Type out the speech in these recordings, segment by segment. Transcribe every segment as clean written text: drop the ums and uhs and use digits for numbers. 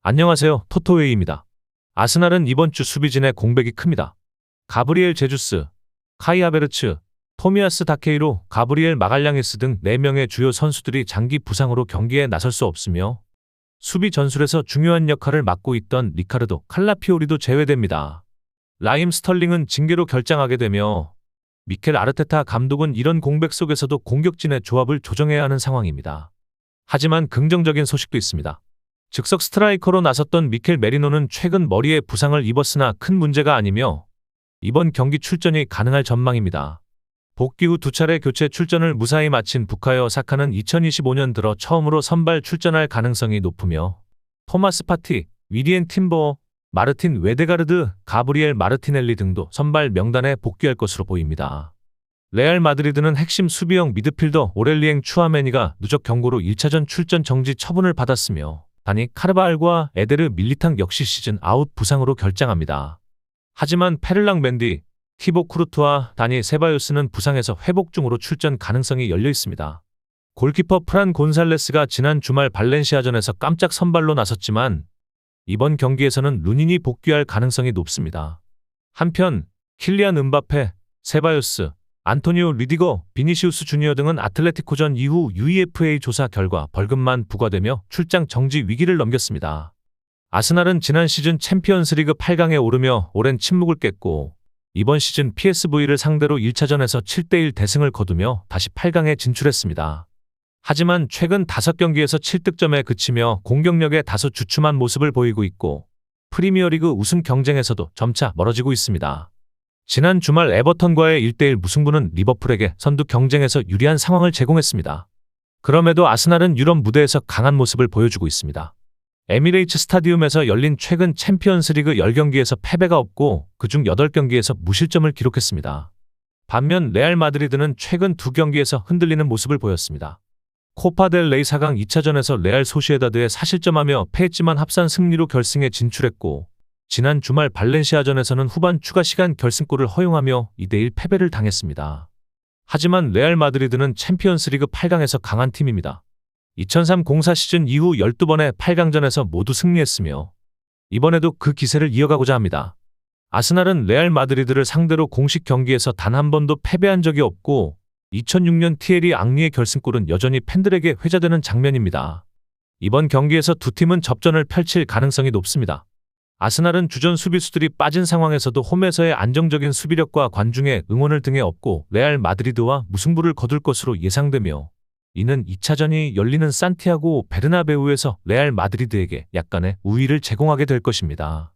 안녕하세요. 토토웨이입니다. 아스날은 이번 주 수비진의 공백이 큽니다. 가브리엘 제주스, 카이 하베르츠, 토미아스 다케이로, 가브리엘 마갈량이스 등 4명의 주요 선수들이 장기 부상으로 경기에 나설 수 없으며 수비 전술에서 중요한 역할을 맡고 있던 리카르도 칼라피오리도 제외됩니다. 라임 스털링은 징계로 결장하게 되며 미켈 아르테타 감독은 이런 공백 속에서도 공격진의 조합을 조정해야 하는 상황입니다. 하지만 긍정적인 소식도 있습니다. 즉석 스트라이커로 나섰던 미켈 메리노는 최근 머리에 부상을 입었으나 큰 문제가 아니며 이번 경기 출전이 가능할 전망입니다. 복귀 후 2차례 교체 출전을 무사히 마친 부카요 사카는 2025년 들어 처음으로 선발 출전할 가능성이 높으며 토마스 파티, 위리엔 팀버, 마르틴 웨데가르드, 가브리엘 마르티넬리 등도 선발 명단에 복귀할 것으로 보입니다. 레알 마드리드는 핵심 수비형 미드필더 오렐리엥 추아메니가 누적 경고로 1차전 출전 정지 처분을 받았으며 다니 카르바알과 에데르 밀리탕 역시 시즌 아웃 부상으로 결장합니다. 하지만 페를랑 멘디, 티보 쿠르투와 다니 세바요스는 부상에서 회복 중으로 출전 가능성이 열려 있습니다. 골키퍼 프란 곤살레스가 지난 주말 발렌시아전에서 깜짝 선발로 나섰지만 이번 경기에서는 루닌이 복귀할 가능성이 높습니다. 한편 킬리안 음바페, 세바요스, 안토니오 리디거, 비니시우스 주니어 등은 아틀레티코전 이후 UEFA 조사 결과 벌금만 부과되며 출장 정지 위기를 넘겼습니다. 아스날은 지난 시즌 챔피언스리그 8강에 오르며 오랜 침묵을 깼고 이번 시즌 PSV를 상대로 1차전에서 7대1 대승을 거두며 다시 8강에 진출했습니다. 하지만 최근 5경기에서 7득점에 그치며 공격력에 다소 주춤한 모습을 보이고 있고 프리미어리그 우승 경쟁에서도 점차 멀어지고 있습니다. 지난 주말 에버턴과의 1대1 무승부는 리버풀에게 선두 경쟁에서 유리한 상황을 제공했습니다. 그럼에도 아스날은 유럽 무대에서 강한 모습을 보여주고 있습니다. 에미레이츠 스타디움에서 열린 최근 챔피언스리그 10경기에서 패배가 없고 그중 8경기에서 무실점을 기록했습니다. 반면 레알 마드리드는 최근 2경기에서 흔들리는 모습을 보였습니다. 코파 델 레이 4강 2차전에서 레알 소시에다드에 사실점하며 패했지만 합산 승리로 결승에 진출했고 지난 주말 발렌시아전에서는 후반 추가 시간 결승골을 허용하며 2대1 패배를 당했습니다. 하지만 레알 마드리드는 챔피언스리그 8강에서 강한 팀입니다. 2003-04 시즌 이후 12번의 8강전에서 모두 승리했으며 이번에도 그 기세를 이어가고자 합니다. 아스날은 레알 마드리드를 상대로 공식 경기에서 단 한 번도 패배한 적이 없고 2006년 티에리 앙리의 결승골은 여전히 팬들에게 회자되는 장면입니다. 이번 경기에서 두 팀은 접전을 펼칠 가능성이 높습니다. 아스날은 주전 수비수들이 빠진 상황에서도 홈에서의 안정적인 수비력과 관중의 응원을 등에 업고 레알 마드리드와 무승부를 거둘 것으로 예상되며 이는 2차전이 열리는 산티아고 베르나베우에서 레알 마드리드에게 약간의 우위를 제공하게 될 것입니다.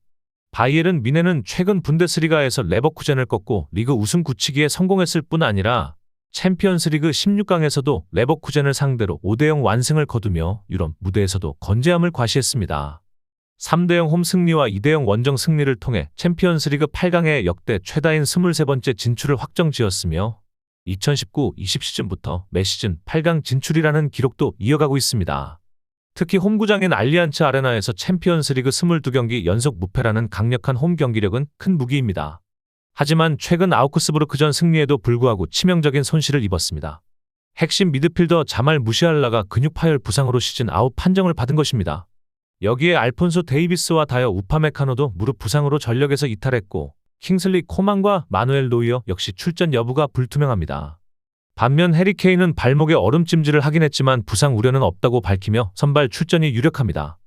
바이에른 뮌헨은 최근 분데스리가에서 레버쿠젠을 꺾고 리그 우승 굳히기에 성공했을 뿐 아니라 챔피언스리그 16강에서도 레버쿠젠을 상대로 5대0 완승을 거두며 유럽 무대에서도 건재함을 과시했습니다. 3대0 홈 승리와 2대0 원정 승리를 통해 챔피언스리그 8강에 역대 최다인 23번째 진출을 확정지었으며 2019-20 시즌부터 매 시즌 8강 진출이라는 기록도 이어가고 있습니다. 특히 홈구장인 알리안츠 아레나에서 챔피언스리그 22경기 연속 무패라는 강력한 홈 경기력은 큰 무기입니다. 하지만 최근 아우크스부르크전 승리에도 불구하고 치명적인 손실을 입었습니다. 핵심 미드필더 자말 무시알라가 근육 파열 부상으로 시즌 아웃 판정을 받은 것입니다. 여기에 알폰소 데이비스와 다여 우파메카노도 무릎 부상으로 전력에서 이탈했고 킹슬리 코만과 마누엘 노이어 역시 출전 여부가 불투명합니다. 반면 해리 케인은 발목에 얼음찜질을 하긴 했지만 부상 우려는 없다고 밝히며 선발 출전이 유력합니다.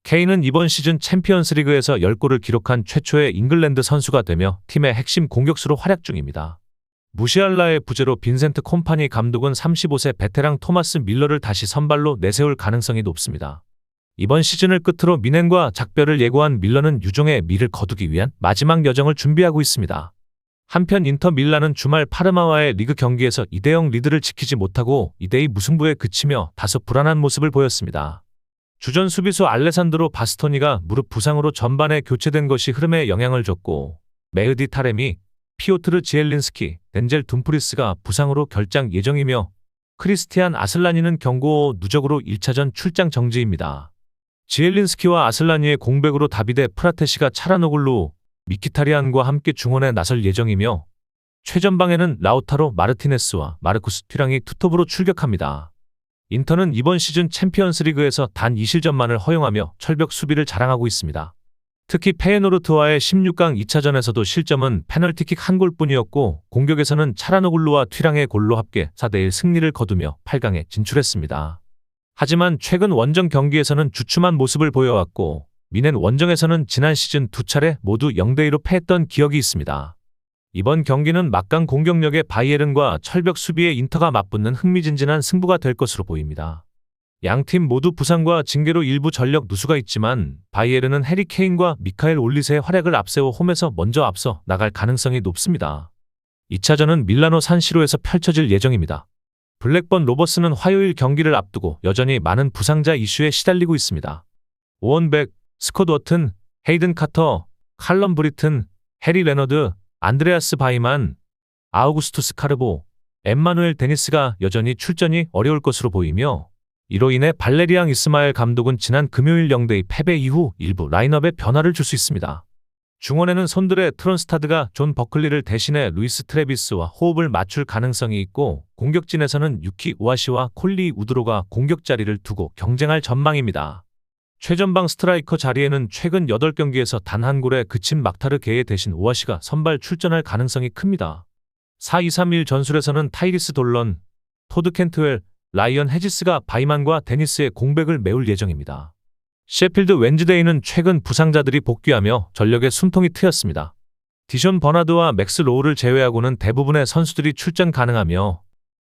케인은 이번 시즌 챔피언스리그에서 10골을 기록한 최초의 잉글랜드 선수가 되며 팀의 핵심 공격수로 활약 중입니다. 무시알라의 부재로 빈센트 콤파니 감독은 35세 베테랑 토마스 밀러를 다시 선발로 내세울 가능성이 높습니다. 이번 시즌을 끝으로 뮌헨과 작별을 예고한 밀러는 유종의 미를 거두기 위한 마지막 여정을 준비하고 있습니다. 한편 인터 밀란은 주말 파르마와의 리그 경기에서 2대0 리드를 지키지 못하고 2대2 무승부에 그치며 다소 불안한 모습을 보였습니다. 주전 수비수 알레산드로 바스토니가 무릎 부상으로 전반에 교체된 것이 흐름에 영향을 줬고 메흐디 타레미, 피오트르 지엘린스키, 덴젤 둠프리스가 부상으로 결장 예정이며 크리스티안 아슬라니는 경고 누적으로 1차전 출장 정지입니다. 지엘린스키와 아슬라니의 공백으로 다비데 프라테시가 차라노글루, 미키타리안과 함께 중원에 나설 예정이며 최전방에는 라우타로 마르티네스와 마르쿠스 튜랑이 투톱으로 출격합니다. 인터는 이번 시즌 챔피언스리그에서 단 2실점만을 허용하며 철벽 수비를 자랑하고 있습니다. 특히 페예노르트와의 16강 2차전에서도 실점은 페널티킥 한 골뿐이었고 공격에서는 차라노글루와 튀랑의 골로 합계 4대1 승리를 거두며 8강에 진출했습니다. 하지만 최근 원정 경기에서는 주춤한 모습을 보여왔고 미넨 원정에서는 지난 시즌 두 차례 모두 0대2로 패했던 기억이 있습니다. 이번 경기는 막강 공격력의 바이에른과 철벽 수비의 인터가 맞붙는 흥미진진한 승부가 될 것으로 보입니다. 양팀 모두 부상과 징계로 일부 전력 누수가 있지만 바이에른은 해리 케인과 미카엘 올리세의 활약을 앞세워 홈에서 먼저 앞서 나갈 가능성이 높습니다. 2차전은 밀라노 산시로에서 펼쳐질 예정입니다. 블랙번 로버스는 화요일 경기를 앞두고 여전히 많은 부상자 이슈에 시달리고 있습니다. 오원백, 스콧 워튼, 헤이든 카터, 칼럼 브리튼, 해리 레너드, 안드레아스 바이만, 아우구스투스 카르보, 엠마누엘 데니스가 여전히 출전이 어려울 것으로 보이며 이로 인해 발레리앙 이스마엘 감독은 지난 금요일 0대2 패배 이후 일부 라인업에 변화를 줄 수 있습니다. 중원에는 손들의 트론스타드가 존 버클리를 대신해 루이스 트레비스와 호흡을 맞출 가능성이 있고 공격진에서는 유키 우아시와 콜리 우드로가 공격 자리를 두고 경쟁할 전망입니다. 최전방 스트라이커 자리에는 최근 8경기에서 단 한 골에 그친 막타르 게에 대신 우아시가 선발 출전할 가능성이 큽니다. 4-2-3-1 전술에서는 타이리스 돌런, 토드 캔트웰, 라이언 헤지스가 바이만과 데니스의 공백을 메울 예정입니다. 셰필드 웬즈데이는 최근 부상자들이 복귀하며 전력의 숨통이 트였습니다. 디션 버나드와 맥스 로우를 제외하고는 대부분의 선수들이 출전 가능하며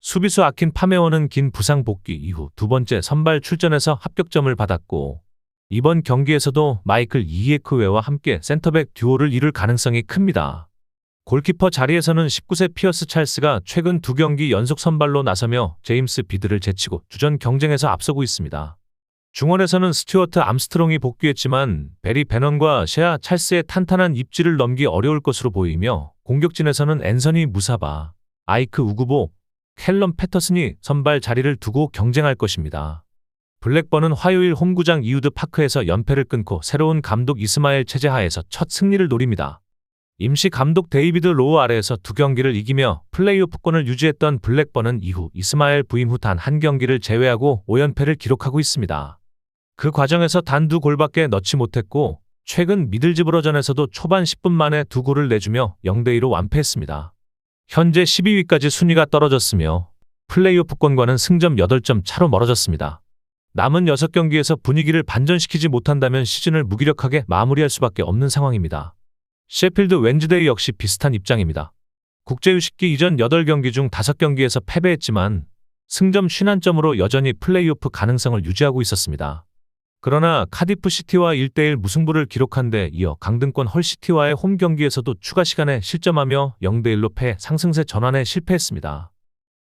수비수 아킨 파메원은 긴 부상 복귀 이후 두 번째 선발 출전에서 합격점을 받았고 이번 경기에서도 마이클 이에크웨와 함께 센터백 듀오를 이룰 가능성이 큽니다. 골키퍼 자리에서는 19세 피어스 찰스가 최근 2경기 연속 선발로 나서며 제임스 비드를 제치고 주전 경쟁에서 앞서고 있습니다. 중원에서는 스튜어트 암스트롱이 복귀했지만 베리 베넌과 셰아 찰스의 탄탄한 입지를 넘기 어려울 것으로 보이며 공격진에서는 앤서니 무사바, 아이크 우구보, 캘럼 패터슨이 선발 자리를 두고 경쟁할 것입니다. 블랙번은 화요일 홈구장 이우드 파크에서 연패를 끊고 새로운 감독 이스마엘 체제 하에서 첫 승리를 노립니다. 임시 감독 데이비드 로우 아래에서 2경기를 이기며 플레이오프권을 유지했던 블랙번은 이후 이스마엘 부임 후 단 한 경기를 제외하고 5연패를 기록하고 있습니다. 그 과정에서 단 2골밖에 넣지 못했고 최근 미들즈브러전에서도 초반 10분 만에 2골을 내주며 0대2로 완패했습니다. 현재 12위까지 순위가 떨어졌으며 플레이오프권과는 승점 8점 차로 멀어졌습니다. 남은 6경기에서 분위기를 반전시키지 못한다면 시즌을 무기력하게 마무리할 수밖에 없는 상황입니다. 셰필드 웬즈데이 역시 비슷한 입장입니다. 국제유식기 이전 8경기 중 5경기에서 패배했지만 승점 51점으로 여전히 플레이오프 가능성을 유지하고 있었습니다. 그러나 카디프 시티와 1대1 무승부를 기록한 데 이어 강등권 헐시티와의 홈 경기에서도 추가 시간에 실점하며 0대1로 패해 상승세 전환에 실패했습니다.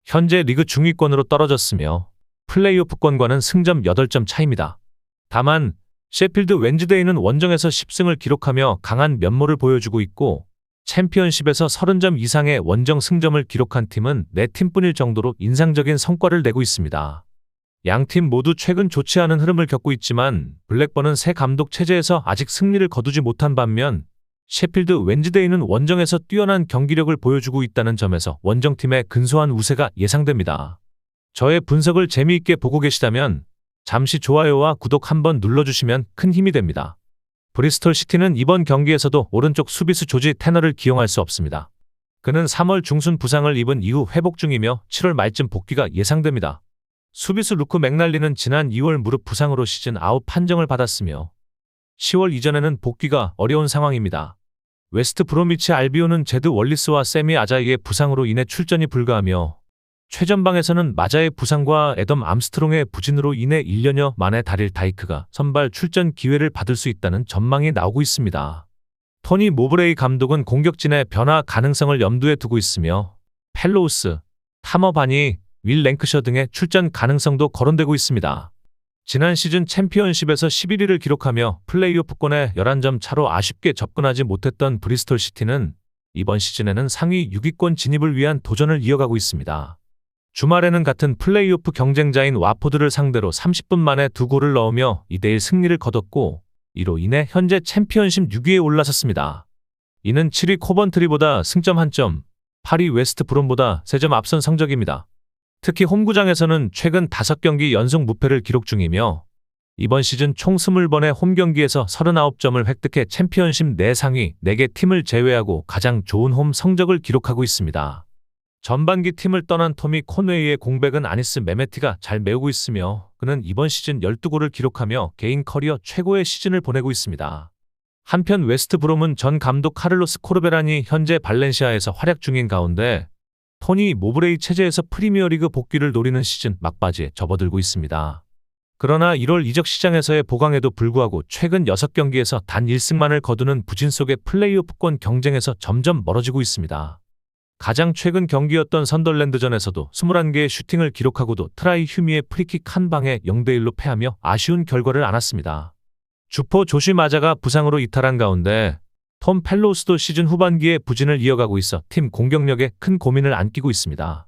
현재 리그 중위권으로 떨어졌으며 플레이오프권과는 승점 8점 차입니다. 다만 셰필드 웬즈데이는 원정에서 10승을 기록하며 강한 면모를 보여주고 있고 챔피언십에서 30점 이상의 원정 승점을 기록한 팀은 4팀뿐일 정도로 인상적인 성과를 내고 있습니다. 양팀 모두 최근 좋지 않은 흐름을 겪고 있지만 블랙번은 새 감독 체제에서 아직 승리를 거두지 못한 반면 셰필드 웬즈데이는 원정에서 뛰어난 경기력을 보여주고 있다는 점에서 원정팀의 근소한 우세가 예상됩니다. 저의 분석을 재미있게 보고 계시다면 잠시 좋아요와 구독 한번 눌러주시면 큰 힘이 됩니다. 브리스톨 시티는 이번 경기에서도 오른쪽 수비수 조지 테너를 기용할 수 없습니다. 그는 3월 중순 부상을 입은 이후 회복 중이며 7월 말쯤 복귀가 예상됩니다. 수비수 루크 맥날리는 지난 2월 무릎 부상으로 시즌 아웃 판정을 받았으며 10월 이전에는 복귀가 어려운 상황입니다. 웨스트 브로미치 알비온은 제드 월리스와 세미 아자이의 부상으로 인해 출전이 불가하며 최전방에서는 마자의 부상과 애덤 암스트롱의 부진으로 인해 1년여 만에 다릴 다이크가 선발 출전 기회를 받을 수 있다는 전망이 나오고 있습니다. 토니 모브레이 감독은 공격진의 변화 가능성을 염두에 두고 있으며 펠로우스, 타머 바니, 윌 랭크셔 등의 출전 가능성도 거론되고 있습니다. 지난 시즌 챔피언십에서 11위를 기록하며 플레이오프권에 11점 차로 아쉽게 접근하지 못했던 브리스톨 시티는 이번 시즌에는 상위 6위권 진입을 위한 도전을 이어가고 있습니다. 주말에는 같은 플레이오프 경쟁자인 와포드를 상대로 30분 만에 2골을 넣으며 2대1 승리를 거뒀고 이로 인해 현재 챔피언십 6위에 올라섰습니다. 이는 7위 코번트리보다 승점 1점, 8위 웨스트 브롬보다 3점 앞선 성적입니다. 특히 홈구장에서는 최근 5경기 연속 무패를 기록 중이며 이번 시즌 총 20번의 홈경기에서 39점을 획득해 챔피언십 내 상위 4개 팀을 제외하고 가장 좋은 홈 성적을 기록하고 있습니다. 전반기 팀을 떠난 토미 콘웨이의 공백은 아니스 메메티가 잘 메우고 있으며 그는 이번 시즌 12골을 기록하며 개인 커리어 최고의 시즌을 보내고 있습니다. 한편 웨스트 브롬은 전 감독 카를로스 코르베란이 현재 발렌시아에서 활약 중인 가운데 토니 모브레이 체제에서 프리미어리그 복귀를 노리는 시즌 막바지에 접어들고 있습니다. 그러나 1월 이적 시장에서의 보강에도 불구하고 최근 6경기에서 단 1승만을 거두는 부진 속의 플레이오프권 경쟁에서 점점 멀어지고 있습니다. 가장 최근 경기였던 선덜랜드전에서도 21개의 슈팅을 기록하고도 트라이 휴미의 프리킥 한 방에 0대1로 패하며 아쉬운 결과를 안았습니다. 주포 조시 마자가 부상으로 이탈한 가운데 톰 펠로우스도 시즌 후반기에 부진을 이어가고 있어 팀 공격력에 큰 고민을 안기고 있습니다.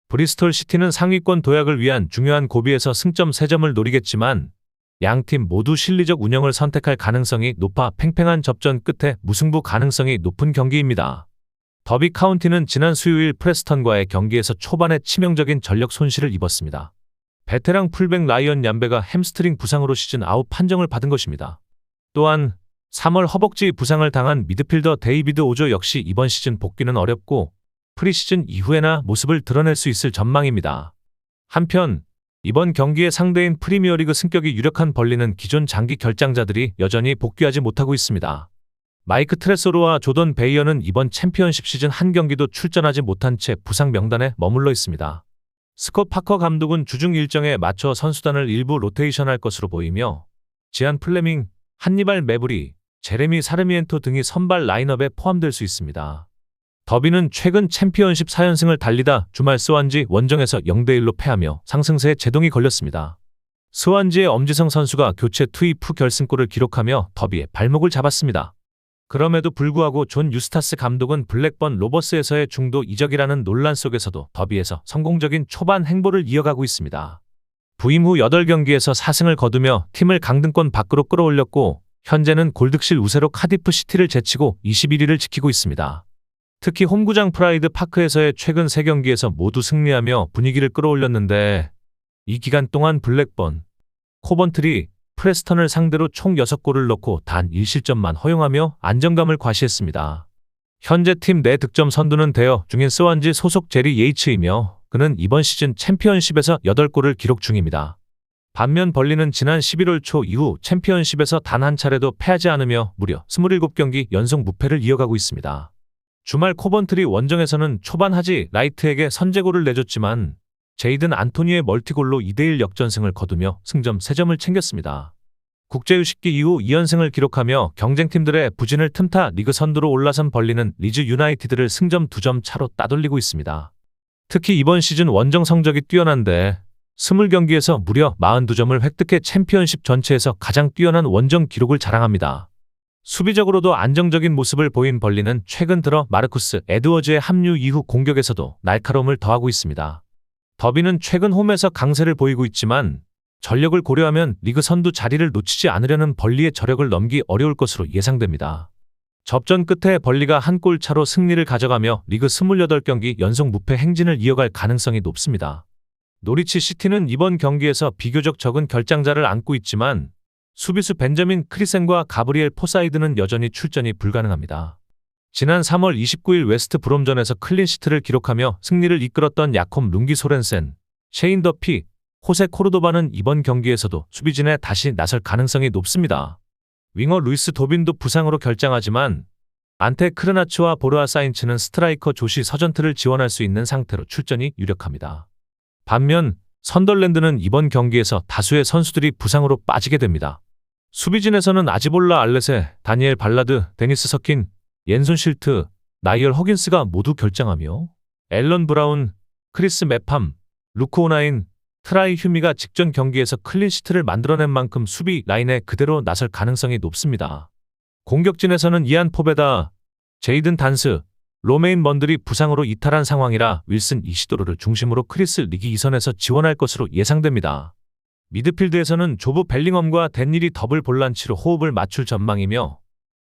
브리스톨 시티는 상위권 도약을 위한 중요한 고비에서 승점 3점을 노리겠지만 양팀 모두 실리적 운영을 선택할 가능성이 높아 팽팽한 접전 끝에 무승부 가능성이 높은 경기입니다. 더비 카운티는 지난 수요일 프레스턴과의 경기에서 초반에 치명적인 전력 손실을 입었습니다. 베테랑 풀백 라이언 얀베가 햄스트링 부상으로 시즌 아웃 판정을 받은 것입니다. 또한 3월 허벅지 부상을 당한 미드필더 데이비드 오조 역시 이번 시즌 복귀는 어렵고 프리시즌 이후에나 모습을 드러낼 수 있을 전망입니다. 한편 이번 경기의 상대인 프리미어리그 승격이 유력한 벌리는 기존 장기 결장자들이 여전히 복귀하지 못하고 있습니다. 마이크 트레소르와 조던 베이어는 이번 챔피언십 시즌 한 경기도 출전하지 못한 채 부상 명단에 머물러 있습니다. 스콧 파커 감독은 주중 일정에 맞춰 선수단을 일부 로테이션할 것으로 보이며 지안 플레밍, 한니발 메브리, 제레미 사르미엔토 등이 선발 라인업에 포함될 수 있습니다. 더비는 최근 챔피언십 4연승을 달리다 주말 스완지 원정에서 0대1로 패하며 상승세에 제동이 걸렸습니다. 스완지의 엄지성 선수가 교체 투입 후 결승골을 기록하며 더비의 발목을 잡았습니다. 그럼에도 불구하고 존 유스타스 감독은 블랙번 로버스에서의 중도 이적이라는 논란 속에서도 더비에서 성공적인 초반 행보를 이어가고 있습니다. 부임 후 8경기에서 4승을 거두며 팀을 강등권 밖으로 끌어올렸고 현재는 골득실 우세로 카디프 시티를 제치고 21위를 지키고 있습니다. 특히 홈구장 프라이드 파크에서의 최근 3경기에서 모두 승리하며 분위기를 끌어올렸는데 이 기간 동안 블랙번, 코번트리, 프레스턴을 상대로 총 6골을 넣고 단 1실점만 허용하며 안정감을 과시했습니다. 현재 팀 내 득점 선두는 대여 중인 스완지 소속 제리 예이츠이며 그는 이번 시즌 챔피언십에서 8골을 기록 중입니다. 반면 벌리는 지난 11월 초 이후 챔피언십에서 단 한 차례도 패하지 않으며 무려 27경기 연속 무패를 이어가고 있습니다. 주말 코번트리 원정에서는 초반 하지 라이트에게 선제골을 내줬지만 제이든 안토니의 멀티골로 2대1 역전승을 거두며 승점 3점을 챙겼습니다. 국제유식기 이후 2연승을 기록하며 경쟁팀들의 부진을 틈타 리그 선두로 올라선 벌리는 리즈 유나이티드를 승점 2점 차로 따돌리고 있습니다. 특히 이번 시즌 원정 성적이 뛰어난데 20경기에서 무려 42점을 획득해 챔피언십 전체에서 가장 뛰어난 원정 기록을 자랑합니다. 수비적으로도 안정적인 모습을 보인 벌리는 최근 들어 마르쿠스 에드워즈의 합류 이후 공격에서도 날카로움을 더하고 있습니다. 더비는 최근 홈에서 강세를 보이고 있지만 전력을 고려하면 리그 선두 자리를 놓치지 않으려는 벌리의 저력을 넘기 어려울 것으로 예상됩니다. 접전 끝에 벌리가 한 골 차로 승리를 가져가며 리그 28경기 연속 무패 행진을 이어갈 가능성이 높습니다. 노리치 시티는 이번 경기에서 비교적 적은 결장자를 안고 있지만 수비수 벤저민 크리센과 가브리엘 포사이드는 여전히 출전이 불가능합니다. 지난 3월 29일 웨스트 브롬전에서 클린시트를 기록하며 승리를 이끌었던 야콤 룽기 소렌센, 셰인 더피, 호세 코르도바는 이번 경기에서도 수비진에 다시 나설 가능성이 높습니다. 윙어 루이스 도빈도 부상으로 결장하지만 안테 크르나츠와 보르아 사인츠는 스트라이커 조시 서전트를 지원할 수 있는 상태로 출전이 유력합니다. 반면 선덜랜드는 이번 경기에서 다수의 선수들이 부상으로 빠지게 됩니다. 수비진에서는 아지볼라 알레세, 다니엘 발라드, 데니스 서킨, 옌손 실트, 나이얼 허긴스가 모두 결장하며 앨런 브라운, 크리스 메팜, 루크 오나인, 트라이 휴미가 직전 경기에서 클린시트를 만들어낸 만큼 수비 라인에 그대로 나설 가능성이 높습니다. 공격진에서는 이안 포베다, 제이든 단스, 로메인 먼들이 부상으로 이탈한 상황이라 윌슨 이시도르를 중심으로 크리스 리기 이선에서 지원할 것으로 예상됩니다. 미드필드에서는 조브 벨링엄과 댄닐이 더블 볼란치로 호흡을 맞출 전망이며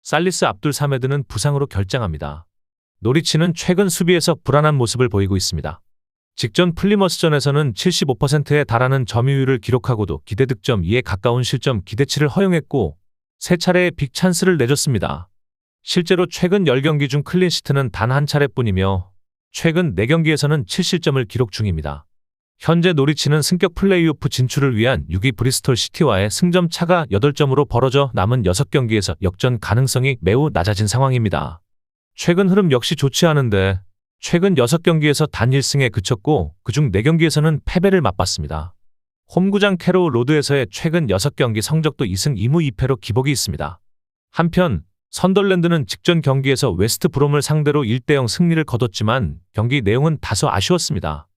살리스 압둘 사메드는 부상으로 결장합니다. 노리치는 최근 수비에서 불안한 모습을 보이고 있습니다. 직전 플리머스전에서는 75%에 달하는 점유율을 기록하고도 기대 득점 2에 가까운 실점 기대치를 허용했고 3차례의 빅 찬스를 내줬습니다. 실제로 최근 10경기 중 클린시트는 단 한 차례뿐이며 최근 4경기에서는 7실점을 기록 중입니다. 현재 노리치는 승격 플레이오프 진출을 위한 6위 브리스톨 시티와의 승점 차가 8점으로 벌어져 남은 6경기에서 역전 가능성이 매우 낮아진 상황입니다. 최근 흐름 역시 좋지 않은데 최근 6경기에서 단 1승에 그쳤고 그중 4경기에서는 패배를 맛봤습니다. 홈구장 캐로우 로드에서의 최근 6경기 성적도 2승 2무 2패로 기복이 있습니다. 한편 선덜랜드는 직전 경기에서 웨스트 브롬을 상대로 1대0 승리를 거뒀지만 경기 내용은 다소 아쉬웠습니다.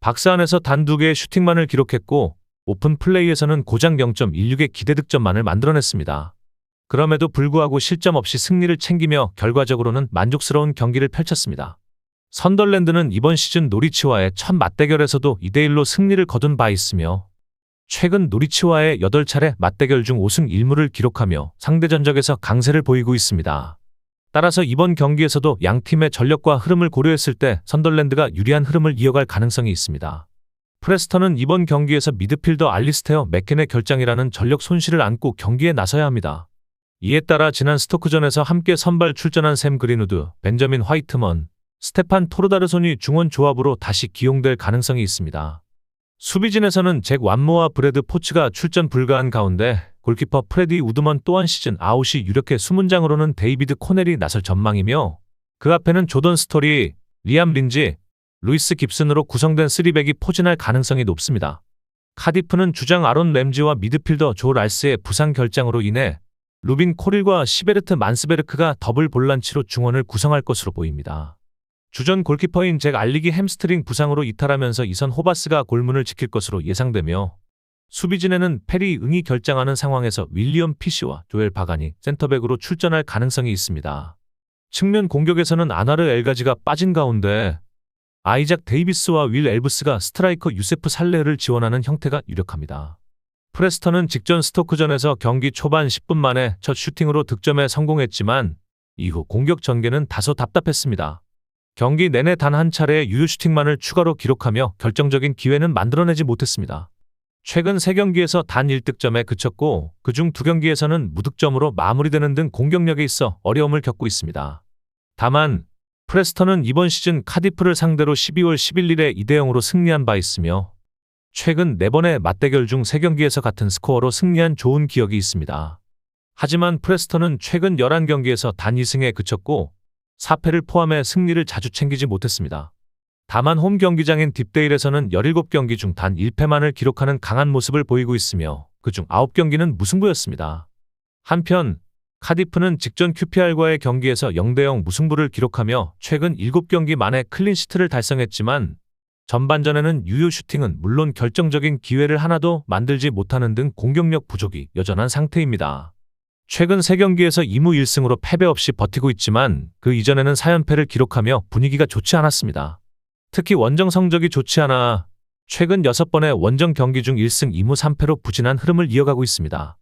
박스 안에서 단 2개의 슈팅만을 기록했고 오픈 플레이에서는 고작 0.16의 기대 득점만을 만들어냈습니다. 그럼에도 불구하고 실점 없이 승리를 챙기며 결과적으로는 만족스러운 경기를 펼쳤습니다. 선덜랜드는 이번 시즌 노리치와의 첫 맞대결에서도 2대1로 승리를 거둔 바 있으며 최근 노리치와의 8차례 맞대결 중 5승 1무를 기록하며 상대 전적에서 강세를 보이고 있습니다. 따라서 이번 경기에서도 양 팀의 전력과 흐름을 고려했을 때 선덜랜드가 유리한 흐름을 이어갈 가능성이 있습니다. 프레스턴은 이번 경기에서 미드필더 알리스테어 맥켄의 결장이라는 전력 손실을 안고 경기에 나서야 합니다. 이에 따라 지난 스토크전에서 함께 선발 출전한 샘 그린우드, 벤저민 화이트먼, 스테판 토르다르손이 중원 조합으로 다시 기용될 가능성이 있습니다. 수비진에서는 잭 완모와 브래드 포츠가 출전 불가한 가운데 골키퍼 프레디 우드먼 또한 시즌 아웃이 유력해 수문장으로는 데이비드 코넬이 나설 전망이며 그 앞에는 조던 스토리, 리암 린지, 루이스 깁슨으로 구성된 3백이 포진할 가능성이 높습니다. 카디프는 주장 아론 램지와 미드필더 조 랄스의 부상 결장으로 인해 루빈 코릴과 시베르트 만스베르크가 더블 볼란치로 중원을 구성할 것으로 보입니다. 주전 골키퍼인 잭 알릭이 햄스트링 부상으로 이탈하면서 이선 호바스가 골문을 지킬 것으로 예상되며 수비진에는 페리 응이 결장하는 상황에서 윌리엄 피시와 조엘 바가니 센터백으로 출전할 가능성이 있습니다. 측면 공격에서는 아나르 엘가지가 빠진 가운데 아이작 데이비스와 윌 엘브스가 스트라이커 유세프 살레흐를 지원하는 형태가 유력합니다. 프레스턴은 직전 스토크전에서 경기 초반 10분 만에 첫 슈팅으로 득점에 성공했지만 이후 공격 전개는 다소 답답했습니다. 경기 내내 단 한 차례의 유효 슈팅만을 추가로 기록하며 결정적인 기회는 만들어내지 못했습니다. 최근 3경기에서 단 1득점에 그쳤고 그중 2경기에서는 무득점으로 마무리되는 등 공격력에 있어 어려움을 겪고 있습니다. 다만 프레스턴은 이번 시즌 카디프를 상대로 12월 11일에 2대0으로 승리한 바 있으며 최근 4번의 맞대결 중 3경기에서 같은 스코어로 승리한 좋은 기억이 있습니다. 하지만 프레스턴은 최근 11경기에서 단 2승에 그쳤고 4패를 포함해 승리를 자주 챙기지 못했습니다. 다만 홈 경기장인 딥데일에서는 17경기 중 단 1패만을 기록하는 강한 모습을 보이고 있으며 그중 9경기는 무승부였습니다. 한편 카디프는 직전 QPR과의 경기에서 0대0 무승부를 기록하며 최근 7경기 만에 클린시트를 달성했지만 전반전에는 유효 슈팅은 물론 결정적인 기회를 하나도 만들지 못하는 등 공격력 부족이 여전한 상태입니다. 최근 3경기에서 2무 1승으로 패배 없이 버티고 있지만 그 이전에는 4연패를 기록하며 분위기가 좋지 않았습니다. 특히 원정 성적이 좋지 않아 최근 6번의 원정 경기 중 1승 2무 3패로 부진한 흐름을 이어가고 있습니다.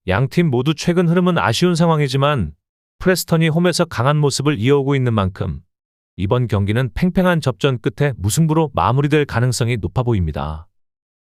양팀 모두 최근 흐름은 아쉬운 상황이지만 프레스턴이 홈에서 강한 모습을 이어오고 있는 만큼 이번 경기는 팽팽한 접전 끝에 무승부로 마무리될 가능성이 높아 보입니다.